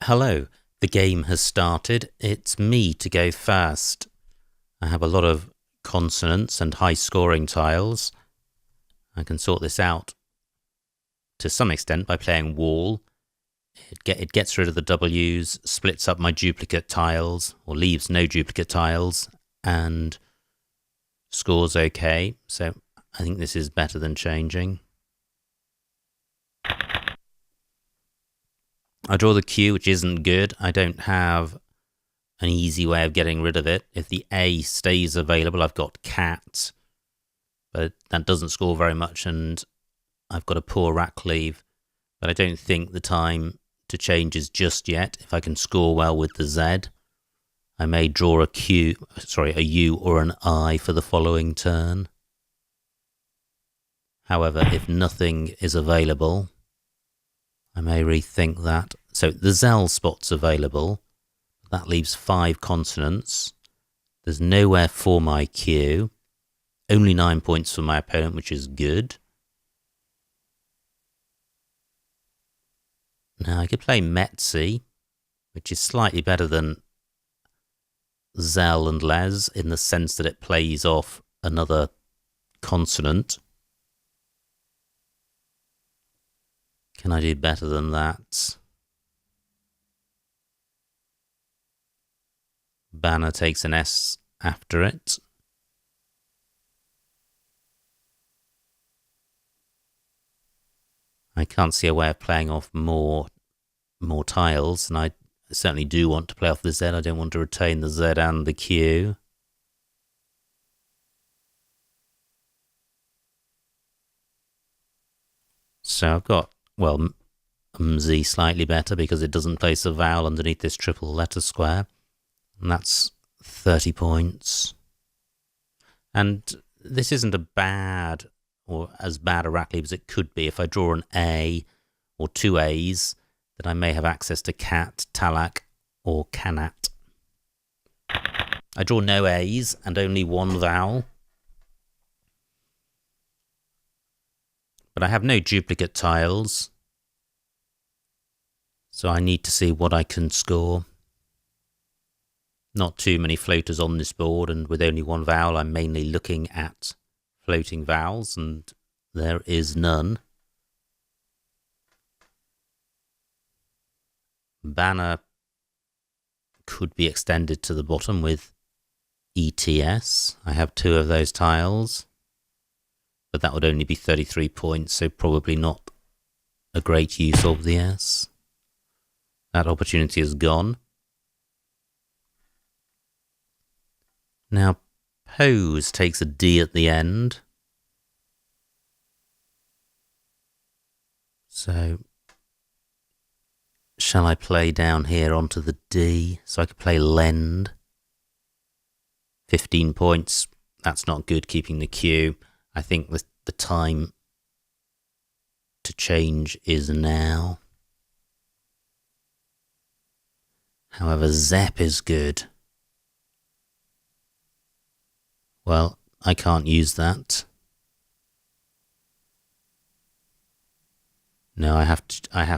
Hello, the game has started. It's me to go first. I have a lot of consonants and high scoring tiles. I can sort this out to some extent by playing wall. It gets rid of the W's, splits up my duplicate tiles, or leaves no duplicate tiles, and scores okay. So I think this is better than changing. I draw the Q, which isn't good. I don't have an easy way of getting rid of it. If the A stays available, I've got cat, but that doesn't score very much, and I've got a poor rack cleave. But I don't think the time to change is just yet. If I can score well with the Z, I may draw a U or an I for the following turn. However, if nothing is available, I may rethink that. So the Zell spot's available. That leaves 5 consonants. There's nowhere for my Q. Only 9 points for my opponent, which is good. Now I could play Metzi, which is slightly better than Zell and Les in the sense that it plays off another consonant. Can I do better than that? Banner takes an S after it. I can't see a way of playing off more tiles, and I certainly do want to play off the Z. I don't want to retain the Z and the Q. So I've got, well, Z slightly better because it doesn't place a vowel underneath this triple letter square. And that's 30 points. And this isn't a bad or as bad a rack leave as it could be. If I draw an A or 2 A's, then I may have access to cat, talak, or canat. I draw no A's and only 1 vowel. But I have no duplicate tiles, so I need to see what I can score. Not too many floaters on this board, and with only 1 vowel, I'm mainly looking at floating vowels, and there is none. Banner could be extended to the bottom with ETS. I have 2 of those tiles, but that would only be 33 points, so probably not a great use of the S. That opportunity is gone. Now, pose takes a D at the end. So, shall I play down here onto the D? So I could play lend. 15 points. That's not good, keeping the Q. I think the time to change is now. However, Zep is good. Well, I can't use that. No, I have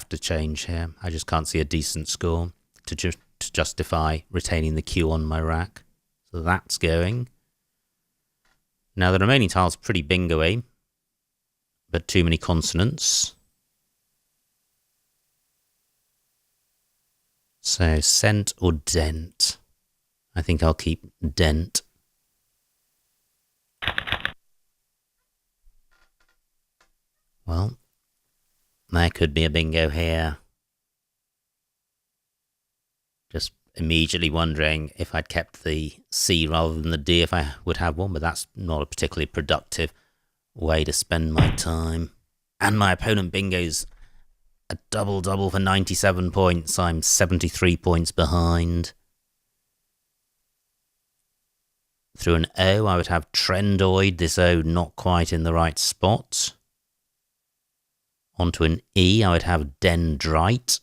to change here. I just can't see a decent score to justify retaining the Q on my rack. So that's going. Now the remaining tiles are pretty bingo-y, but too many consonants. So cent or dent. I think I'll keep dent. Well, there could be a bingo here. Just immediately wondering if I'd kept the C rather than the D if I would have one, but that's not a particularly productive way to spend my time. And my opponent bingo's a double-double for 97 points. I'm 73 points behind. Through an O, I would have trendoid. This O not quite in the right spot. Onto an E, I would have dendrite.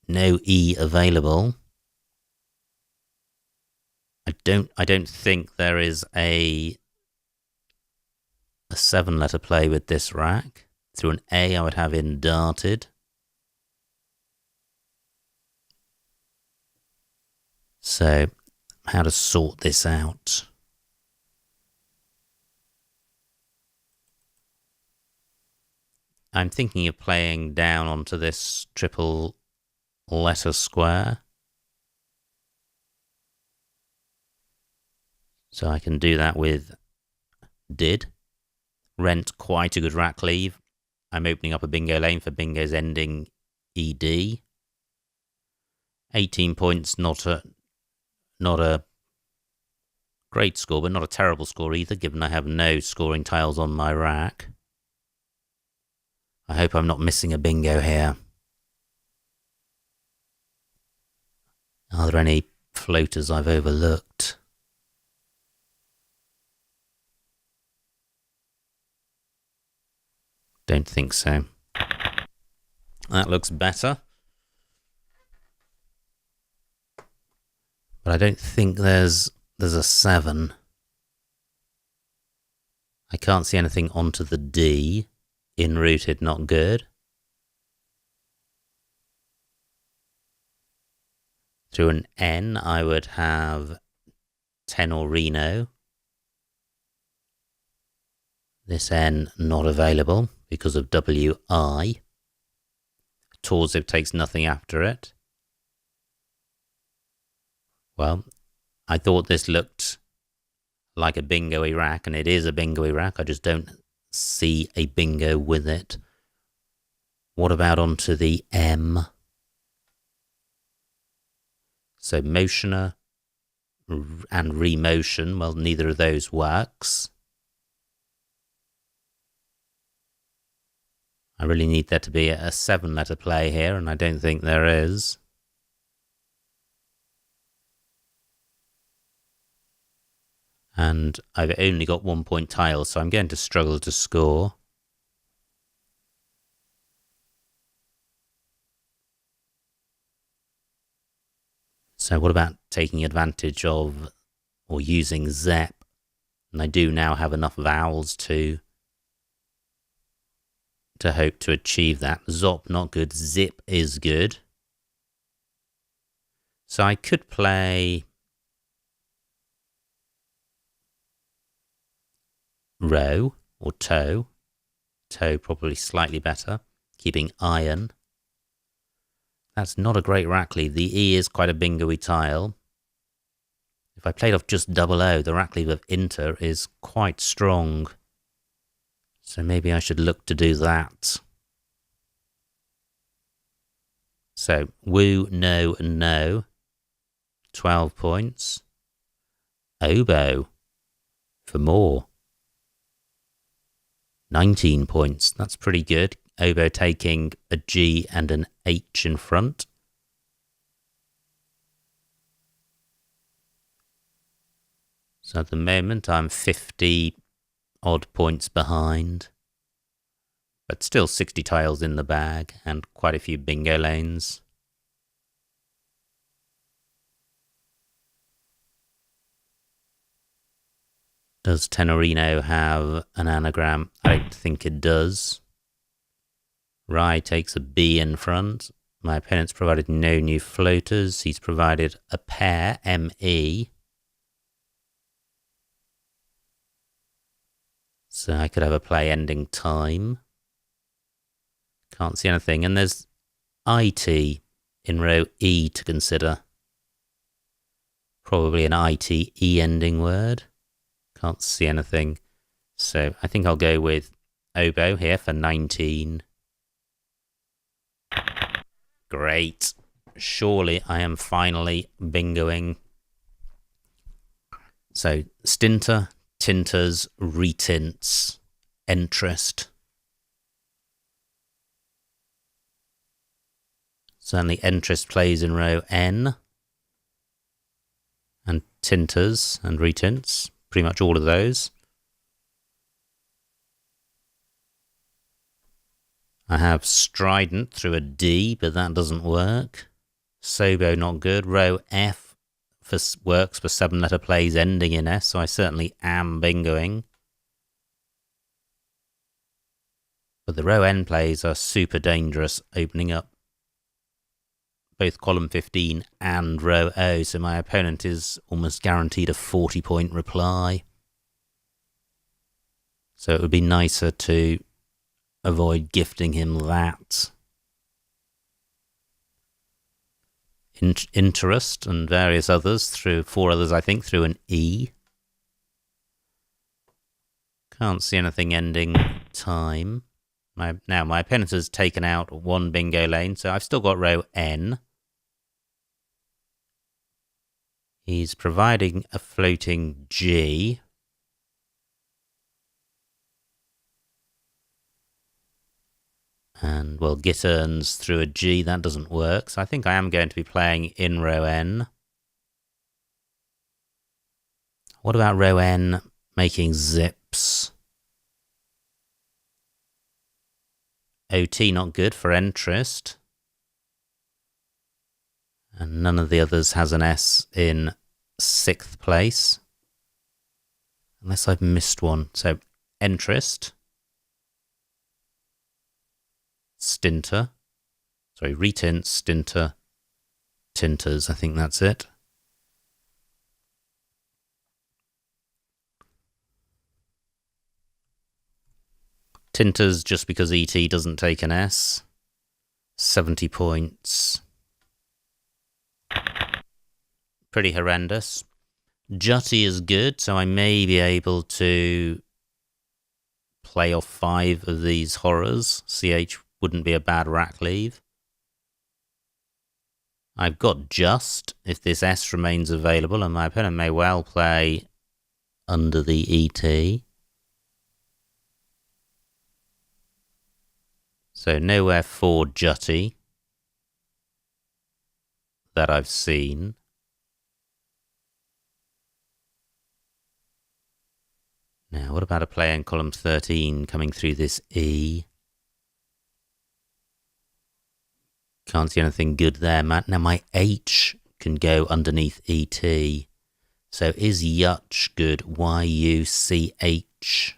No E available. I don't think there is a 7-letter play with this rack. Through an A, I would have indarted. So, how to sort this out? I'm thinking of playing down onto this triple letter square. So I can do that with did. Rent quite a good rack leave. I'm opening up a bingo lane for bingos ending ED. 18 points, not a great score, but not a terrible score either, given I have no scoring tiles on my rack. I hope I'm not missing a bingo here. Are there any floaters I've overlooked? Don't think so. That looks better. But I don't think there's a 7. I can't see anything onto the D. In-routed, not good. Through an N, I would have Tenorino. This N not available because of WI. Torzip takes nothing after it. Well, I thought this looked like a bingo-y rack, and it is a bingo-y rack. I just don't see a bingo with it. What about onto the M? So motioner and remotion, well, neither of those works. I really need there to be a 7-letter play here, and I don't think there is. And I've only got 1-point tiles, so I'm going to struggle to score. So what about taking advantage of or using Zep? And I do now have enough vowels to hope to achieve that. Zop, not good. Zip is good. So I could play row or toe. Toe probably slightly better. Keeping iron. That's not a great rack leave. The E is quite a bingo-y tile. If I played off just double O, the rack leave of inter is quite strong. So maybe I should look to do that. So, woo, no, and no. 12 points. Oboe for more. 19 points. That's pretty good. Oboe taking a G and an H in front. So at the moment I'm 50 odd points behind. But still 60 tiles in the bag and quite a few bingo lanes. Does Tenorino have an anagram? I don't think it does. Rye takes a B in front. My opponent's provided no new floaters. He's provided a pair, ME. So I could have a play ending time. Can't see anything. And there's IT in row E to consider. Probably an ITE ending word. Can't see anything. So I think I'll go with oboe here for 19. Great. Surely I am finally bingoing. So stinter, tinters, retints, interest. Certainly interest plays in row N. And tinters and retints. Pretty much all of those. I have strident through a D, but that doesn't work. Sobo not good. Row F works for 7-letter plays ending in S, so I certainly am bingoing. But the row N plays are super dangerous, opening up both column 15 and row O, so my opponent is almost guaranteed a 40-point reply. So it would be nicer to avoid gifting him that. Interest and various others through 4 others, I think, through an E. Can't see anything ending time. Now, my opponent has taken out 1 bingo lane, so I've still got row N. He's providing a floating G. And, well, git earns through a G. That doesn't work, so I think I am going to be playing in row N. What about row N making zips? OT not good for interest. And none of the others has an S in 6th place. Unless I've missed one. So, interest. Stinter. Sorry, retint, stinter, tinters. I think that's it. Tinters just because ET doesn't take an S. 70 points. Pretty horrendous. Jutty is good, so I may be able to play off 5 of these horrors. CH wouldn't be a bad rack leave. I've got just, if this S remains available, and my opponent may well play under the ET. So nowhere for Jutty that I've seen. Now, what about a player in column 13 coming through this E? Can't see anything good there. Now, my H can go underneath ET. So is Yuch good? Y-U-C-H.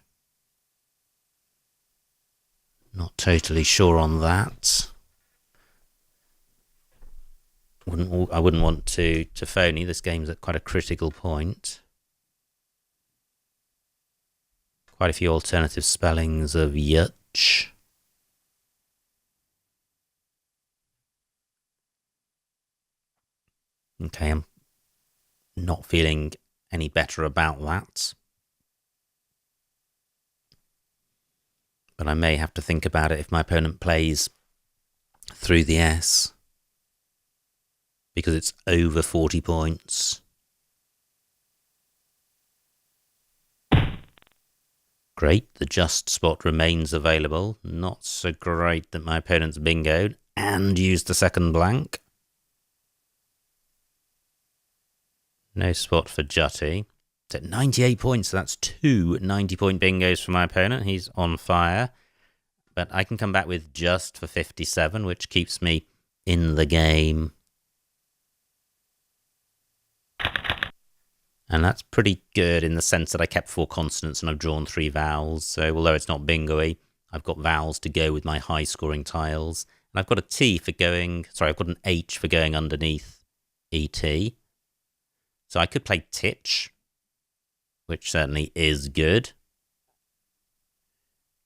Not totally sure on that. I wouldn't want to phony. This game's at quite a critical point. Quite a few alternative spellings of Yuch. Okay, I'm not feeling any better about that. But I may have to think about it if my opponent plays through the S. Because it's over 40 points. Great, the just spot remains available. Not so great that my opponent's bingoed and used the second blank. No spot for Jutty. It's at 98 points, so that's 2 90-point bingos for my opponent. He's on fire. But I can come back with just for 57, which keeps me in the game. And that's pretty good in the sense that I kept 4 consonants and I've drawn 3 vowels. So although it's not bingo-y, I've got vowels to go with my high-scoring tiles. And I've got a T for going... Sorry, I've got an H for going underneath ET. So I could play Titch, which certainly is good.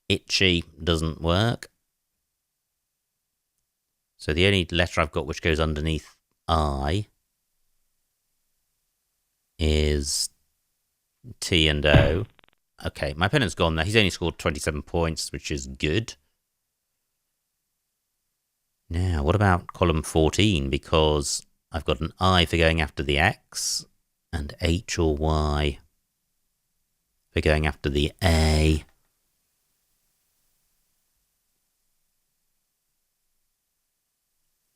Itchy doesn't work. So the only letter I've got which goes underneath I is T and O. Okay, my opponent's gone there. He's only scored 27 points, which is good. Now, what about column 14? Because I've got an I for going after the X and H or Y for going after the A.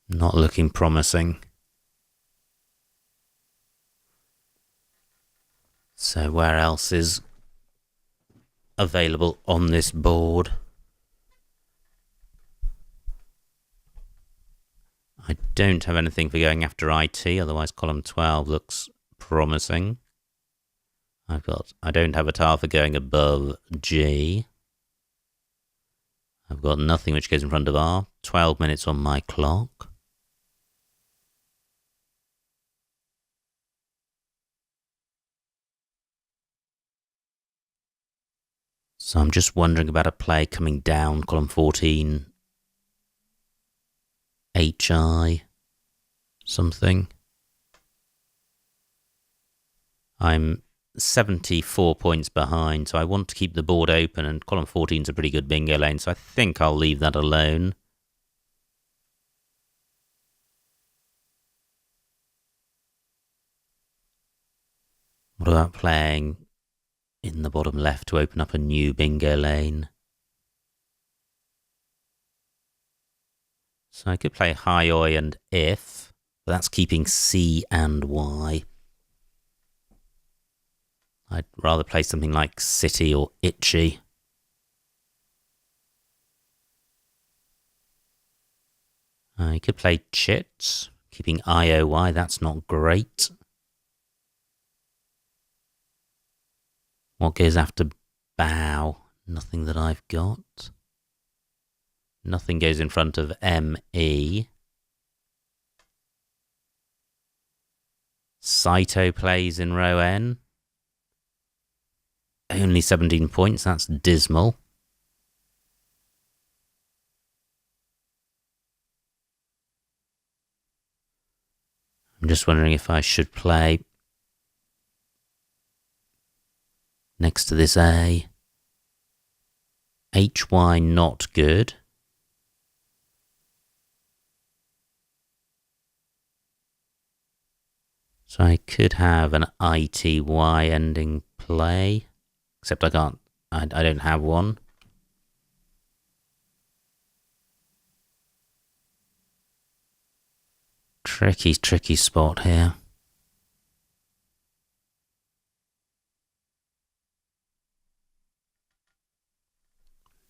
Not looking promising. So where else is available on this board? I don't have anything for going after IT, otherwise column 12 looks promising. I don't have a tile for going above G. I've got nothing which goes in front of R. 12 minutes on my clock. So I'm just wondering about a play coming down, column 14, HI, something. I'm 74 points behind, so I want to keep the board open, and column 14 is a pretty good bingo lane, so I think I'll leave that alone. What about playing in the bottom left to open up a new bingo lane? So I could play high oi and if, but that's keeping C and Y. I'd rather play something like City or Itchy. I could play Chits, keeping IOY, that's not great. What goes after Bow? Nothing that I've got. Nothing goes in front of ME. Saito plays in row N. Only 17 points, that's dismal. I'm just wondering if I should play next to this A. HY not good. So I could have an ITY ending play, except I can't, I don't have one. Tricky spot here.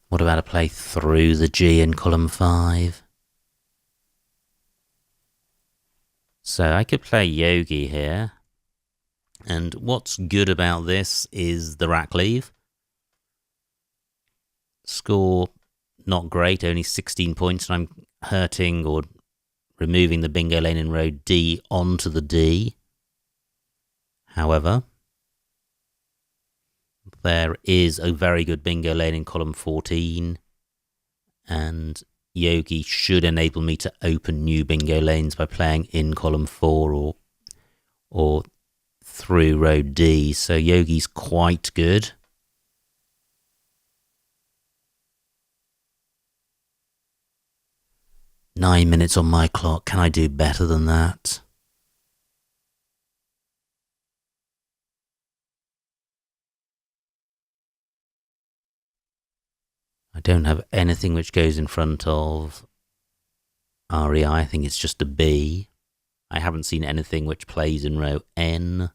What about a play through the G in column 5? So I could play Yogi here. And what's good about this is the rack leave. Score not great, only 16 points, and I'm hurting or removing the bingo lane in row D onto the D. However, there is a very good bingo lane in column 14, and Yogi should enable me to open new bingo lanes by playing in column 4 or through row D. So Yogi's quite good. "9 minutes on my clock. Can I do better than that?" I don't have anything which goes in front of REI. I think it's just a B. I haven't seen anything which plays in row N.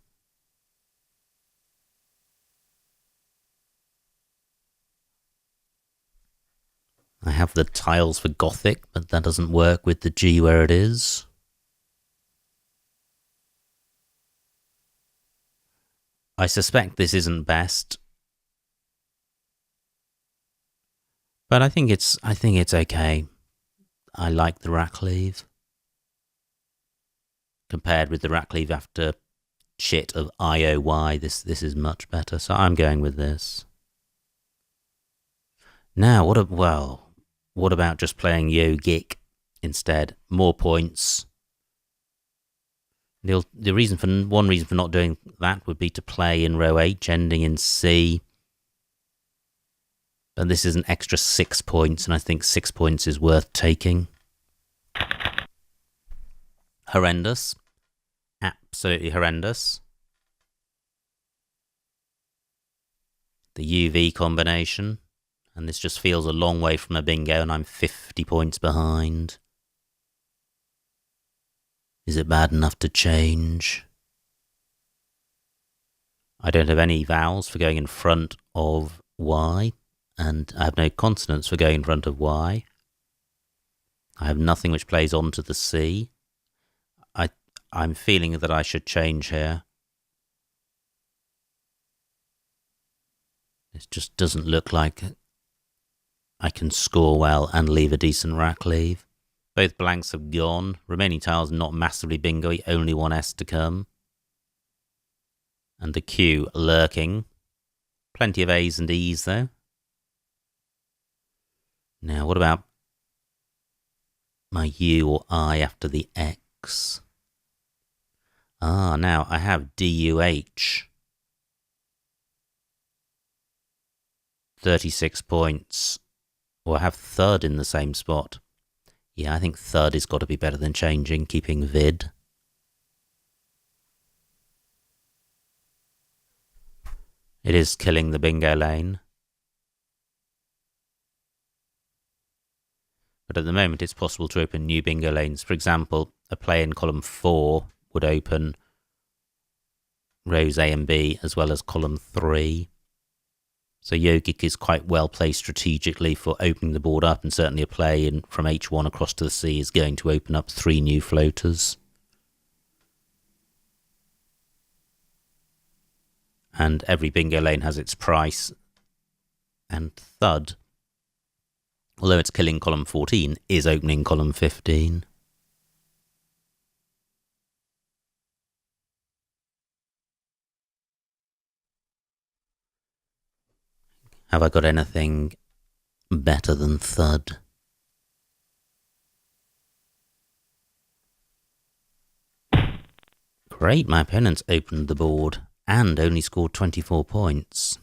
I have the tiles for Gothic, but that doesn't work with the G where it is. I suspect this isn't best, but I think it's okay. I like the rack leave compared with the rack leave after shit of IOY. This is much better, so I'm going with this. Now, what about just playing Yogic instead? More points. One reason for not doing that would be to play in row H, ending in C. And this is an extra 6 points, and I think 6 points is worth taking. Horrendous. Absolutely horrendous. The UV combination. And this just feels a long way from a bingo, and I'm 50 points behind. Is it bad enough to change? I don't have any vowels for going in front of Y, and I have no consonants for going in front of Y. I have nothing which plays onto the C. I'm feeling that I should change here. It just doesn't look like I can score well and leave a decent rack leave. Both blanks have gone. Remaining tiles not massively bingo-y, only one S to come. And the Q lurking. Plenty of A's and E's though. Now, what about my U or I after the X? Ah, now I have DUH. 36 points. Or I have third in the same spot. Yeah, I think third has got to be better than changing, keeping vid. It is killing the bingo lane. But at the moment, it's possible to open new bingo lanes. For example, a play in column 4 would open rows A and B as well as column 3. So Yogic is quite well placed strategically for opening the board up, and certainly a play in from H1 across to the C is going to open up 3 new floaters. And every bingo lane has its price. And Thud, although it's killing column 14, is opening column 15. Have I got anything better than Thud? Great, my opponents opened the board and only scored 24 points.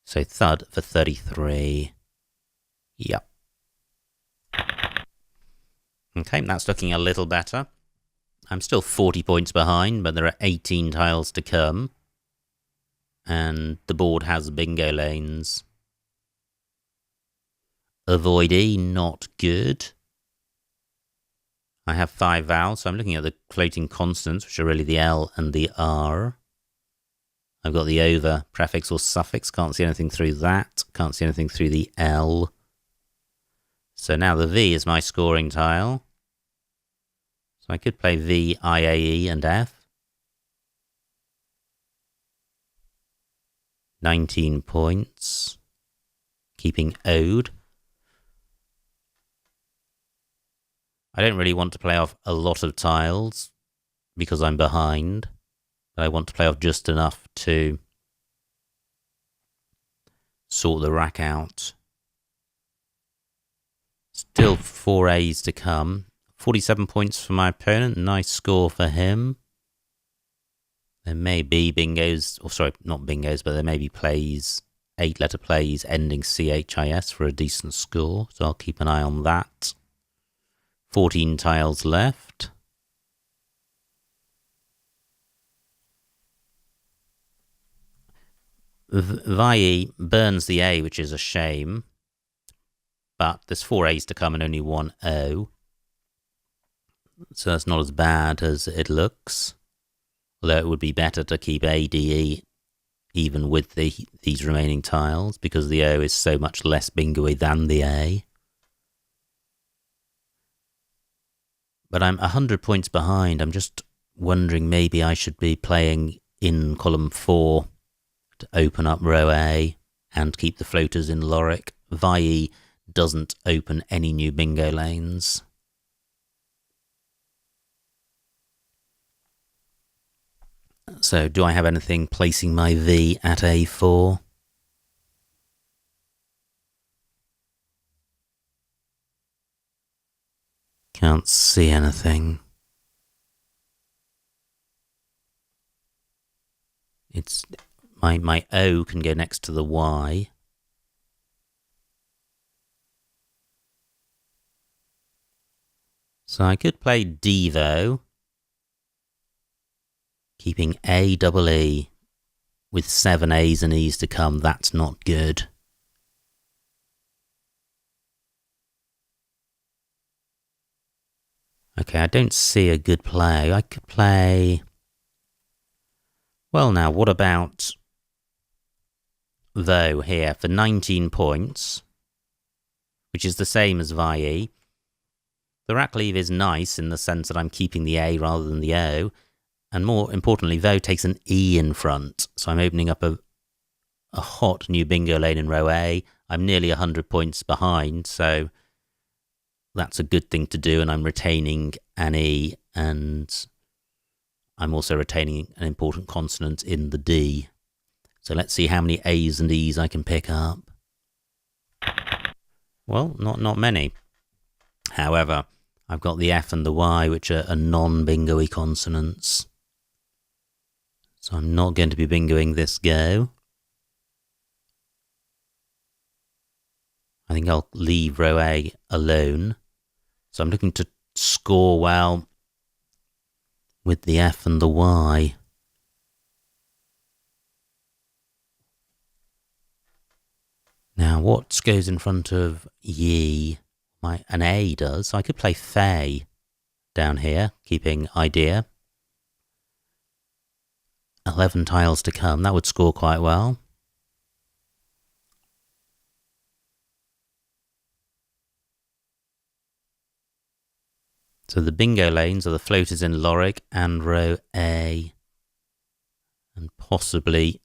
So Thud for 33. Yep. Okay, that's looking a little better. I'm still 40 points behind, but there are 18 tiles to come. And the board has bingo lanes. Avoid E, not good. I have 5 vowels, so I'm looking at the floating constants, which are really the L and the R. I've got the over, prefix or suffix, can't see anything through that, can't see anything through the L. So now the V is my scoring tile. So I could play V, I, A, E and F. 19 points. Keeping Ode. I don't really want to play off a lot of tiles because I'm behind. But I want to play off just enough to sort the rack out. Still 4 A's to come. 47 points for my opponent. Nice score for him. There may be bingos, or sorry, not bingos, but there may be plays, 8-letter plays ending CHIS for a decent score. So I'll keep an eye on that. 14 tiles left. Vai burns the A, which is a shame. But there's 4 A's to come and only 1 O. So that's not as bad as it looks. Although it would be better to keep A, D, E even with these remaining tiles, because the O is so much less bingo-y than the A. But I'm 100 points behind. I'm just wondering maybe I should be playing in column 4 to open up row A and keep the floaters in Loric. Vai doesn't open any new bingo lanes. So do I have anything placing my V at A4? Can't see anything. It's my O can go next to the Y. So I could play Devo, keeping A double E with 7 A's and E's to come. That's not good. Okay, I don't see a good play. I could play... Well now, what about Though here for 19 points, which is the same as Vai. The rack leave is nice in the sense that I'm keeping the A rather than the O, and more importantly, Vo takes an E in front, so I'm opening up a hot new bingo lane in row A. I'm nearly 100 points behind, so that's a good thing to do, and I'm retaining an E, and I'm also retaining an important consonant in the D. So let's see how many A's and E's I can pick up. Well, not many. However, I've got the F and the Y, which are non-bingo-y consonants. So I'm not going to be bingoing this go. I think I'll leave row A alone. So I'm looking to score well with the F and the Y. Now, what goes in front of ye? An A does. So I could play Fay down here, keeping idea. 11 tiles to come. That would score quite well. So the bingo lanes are the floaters in Lorik and row A. And possibly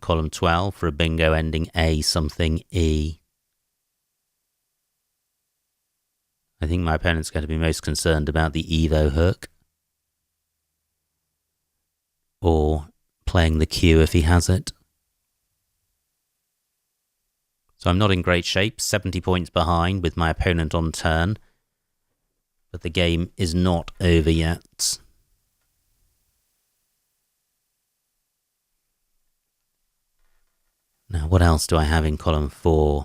column 12 for a bingo ending A something E. I think my opponent's going to be most concerned about the Evo hook. Or playing the Q if he has it. So I'm not in great shape, 70 points behind with my opponent on turn. But the game is not over yet. Now, what else do I have in column 4?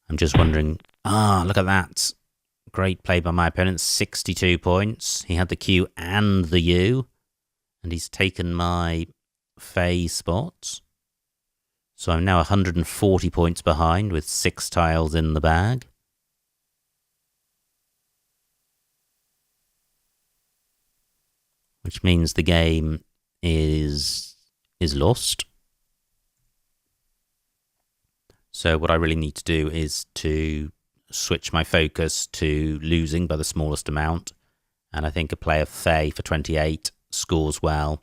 I'm just wondering... look at that. Great play by my opponent, 62 points. He had the Q and the U. And he's taken my Fay spot. So I'm now 140 points behind with 6 tiles in the bag. Which means the game is lost. So what I really need to do is to switch my focus to losing by the smallest amount. And I think a play of Fay for 28 scores well.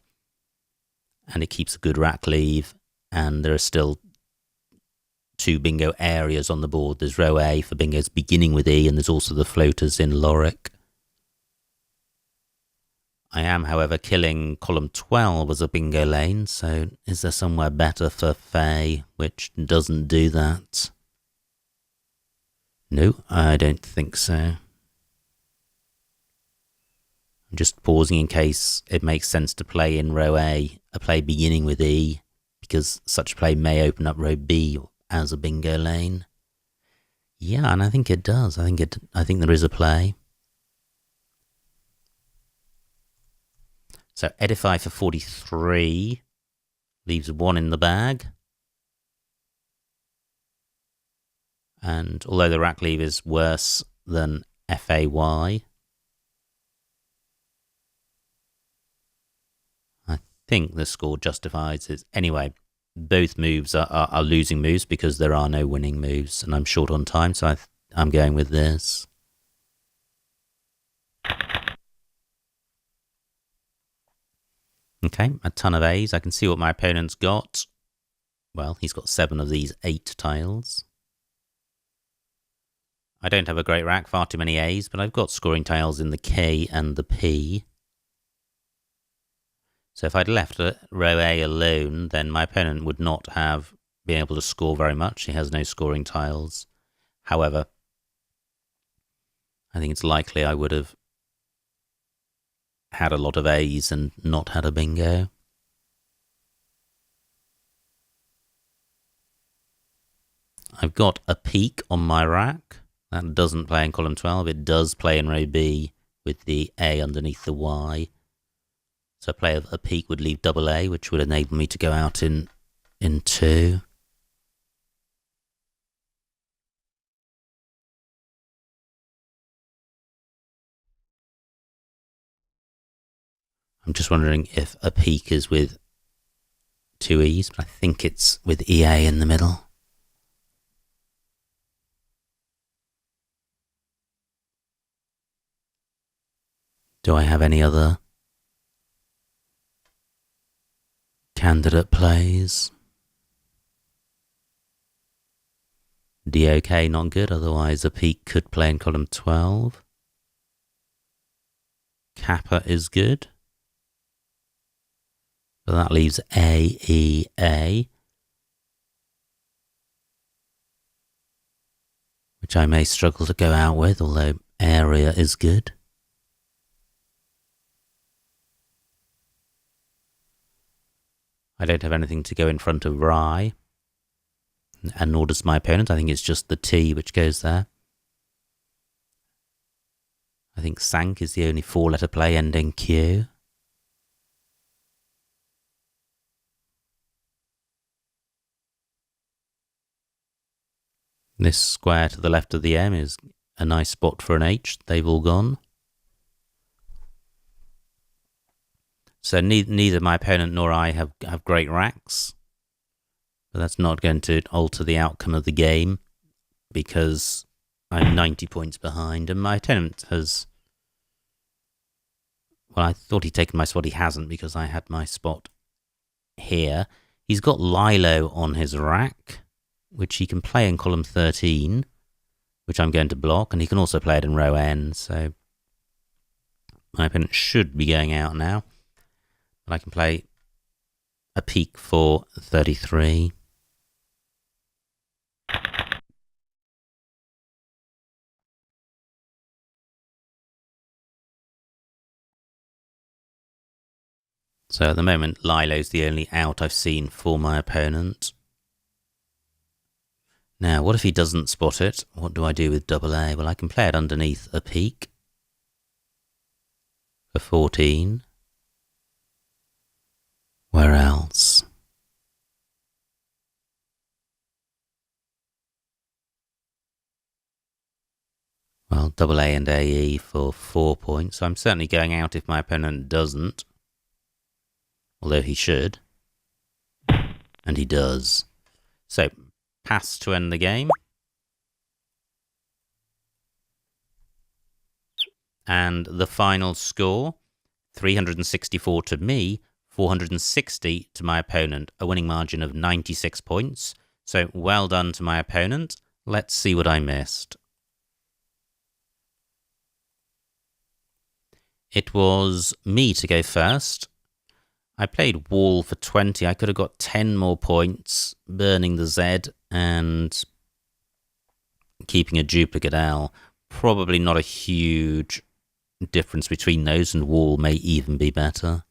And it keeps a good rack leave. And there are still 2 bingo areas on the board. There's row A for bingos beginning with E, and there's also the floaters in Lorik. I am, however, killing column 12 as a bingo lane, so is there somewhere better for Fay which doesn't do that? No, I don't think so. I'm just pausing in case it makes sense to play in row A, a play beginning with E, because such a play may open up row B as a bingo lane. Yeah, and I think it does. I think there is a play. So Edify for 43 leaves 1 in the bag. And although the rack leave is worse than Fay, I think the score justifies it. Anyway, both moves are losing moves because there are no winning moves, and I'm short on time, so I'm going with this. Okay, a ton of A's. I can see what my opponent's got. Well, he's got 7 of these 8 tiles. I don't have a great rack, far too many A's, but I've got scoring tiles in the K and the P. So if I'd left row A alone, then my opponent would not have been able to score very much. He has no scoring tiles. However, I think it's likely I would have had a lot of A's and not had a bingo. I've got a peak on my rack. That doesn't play in column 12. It does play in row B with the A underneath the Y. So a play of a peak would leave double A, which would enable me to go out in 2. I'm just wondering if a peak is with 2 E's, but I think it's with EA in the middle. Do I have any other candidate plays? DOK not good, otherwise a peak could play in column 12. Kappa is good. So that leaves A, E, A, which I may struggle to go out with, although area is good. I don't have anything to go in front of Rye, and nor does my opponent. I think it's just the T which goes there. I think Sank is the only four-letter play ending Q. This square to the left of the M is a nice spot for an H. They've all gone. So neither my opponent nor I have great racks. But that's not going to alter the outcome of the game, because I'm 90 points behind, and my opponent has... Well, I thought he'd taken my spot. He hasn't, because I had my spot here. He's got Lilo on his rack, which he can play in column 13, which I'm going to block, and he can also play it in row N, so my opponent should be going out now. But I can play a peak for 33. So at the moment, Lilo's the only out I've seen for my opponent. Now, what if he doesn't spot it? What do I do with double A? Well, I can play it underneath a peak for 14. Where else? Well, double A and AE for 4 points. So I'm certainly going out if my opponent doesn't. Although he should. And he does. So, pass to end the game. And the final score, 364 to me, 460 to my opponent. A winning margin of 96 points. So, well done to my opponent. Let's see what I missed. It was me to go first. I played wall for 20. I could have got 10 more points, burning the Z and keeping a duplicate L. Probably not a huge difference between those, and wall may even be better.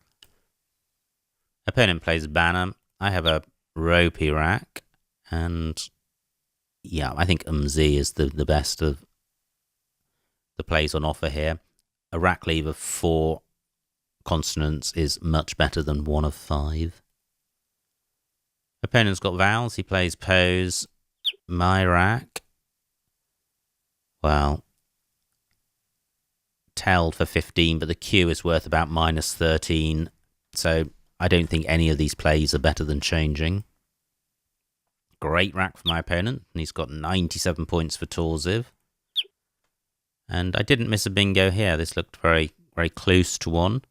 Opponent plays banner. I have a ropey rack, and yeah, I think Z is the best of the plays on offer here. A rack leave of 4 consonants is much better than 1 of 5. Opponent's got vowels. He plays pose. My rack. Well, telled for 15, but the Q is worth about minus 13. So I don't think any of these plays are better than changing. Great rack for my opponent, and he's got 97 points for Torziv. And I didn't miss a bingo here. This looked very, very close to one.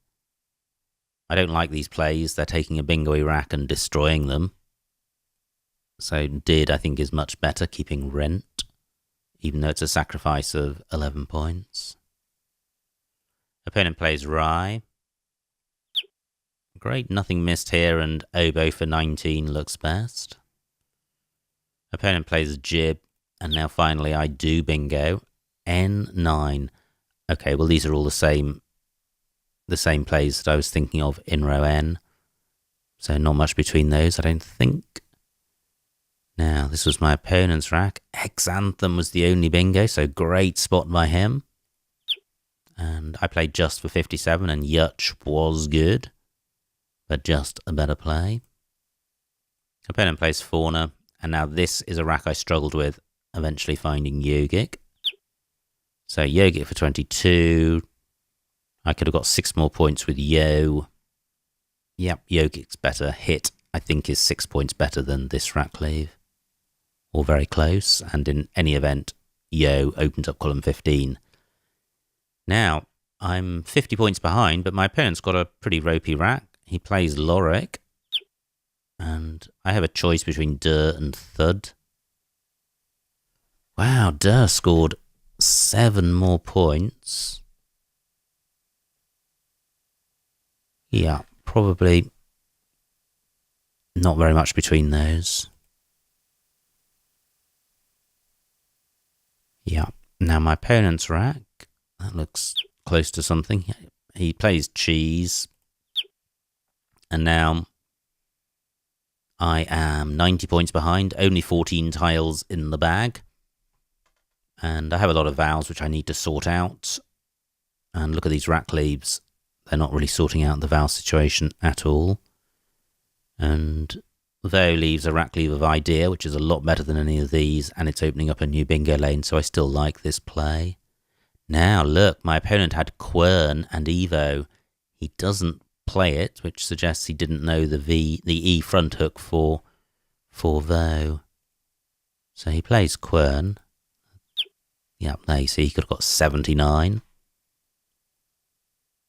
I don't like these plays. They're taking a bingo-y rack and destroying them. So did, I think, is much better, keeping rent, even though it's a sacrifice of 11 points. Opponent plays Rye. Great, nothing missed here, and oboe for 19 looks best. Opponent plays Jib, and now finally I do bingo. N9. Okay, well these are all the same plays that I was thinking of in row N. So not much between those, I don't think. Now, this was my opponent's rack. Exanthem was the only bingo, so great spot by him. And I played just for 57, and Yutch was good, but just a better play. Opponent plays Fauna, and now this is a rack I struggled with, eventually finding Yogic. So Yogic for 22. I could have got 6 more points with Yo. Yep, Yogic's better. Hit, I think, is 6 points better than this rack leave. Or very close, and in any event, Yo opens up column 15. Now, I'm 50 points behind, but my opponent's got a pretty ropey rack. He plays Loric, and I have a choice between Dur and Thud. Wow, Dur scored 7 more points. Yeah, probably Not very much between those. Yeah. Now my opponent's rack, that looks close to something. He plays cheese. And now I am 90 points behind, only 14 tiles in the bag. And I have a lot of vowels which I need to sort out. And look at these rack leaves. They're not really sorting out the vowel situation at all. And Vo leaves a rack leave of idea, which is a lot better than any of these, and it's opening up a new bingo lane, so I still like this play. Now, look, my opponent had Quern and Evo. He doesn't play it, which suggests he didn't know the E front hook for Vo. So he plays Quern. Yep, there you see, he could have got 79.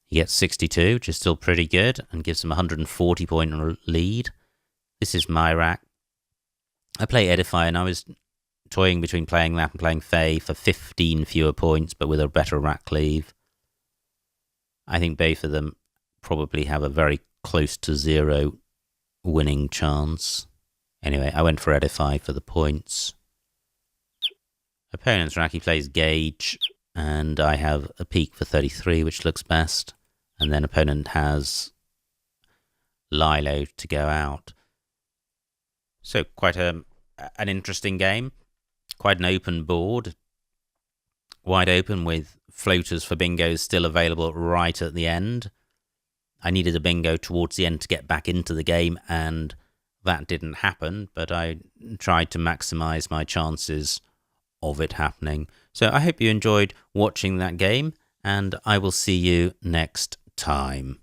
He gets 62, which is still pretty good, and gives him a 140-point lead. This is my rack. I play Edify, and I was toying between playing that and playing Fae for 15 fewer points, but with a better rack leave. I think both of them probably have a very close to zero winning chance. Anyway, I went for Edify for the points. Opponent's rack, he plays Gauge, and I have a peak for 33, which looks best. And then opponent has Lilo to go out. So quite an interesting game. Quite an open board. Wide open with floaters for bingos still available right at the end. I needed a bingo towards the end to get back into the game, and that didn't happen, but I tried to maximise my chances of it happening. So I hope you enjoyed watching that game, and I will see you next time.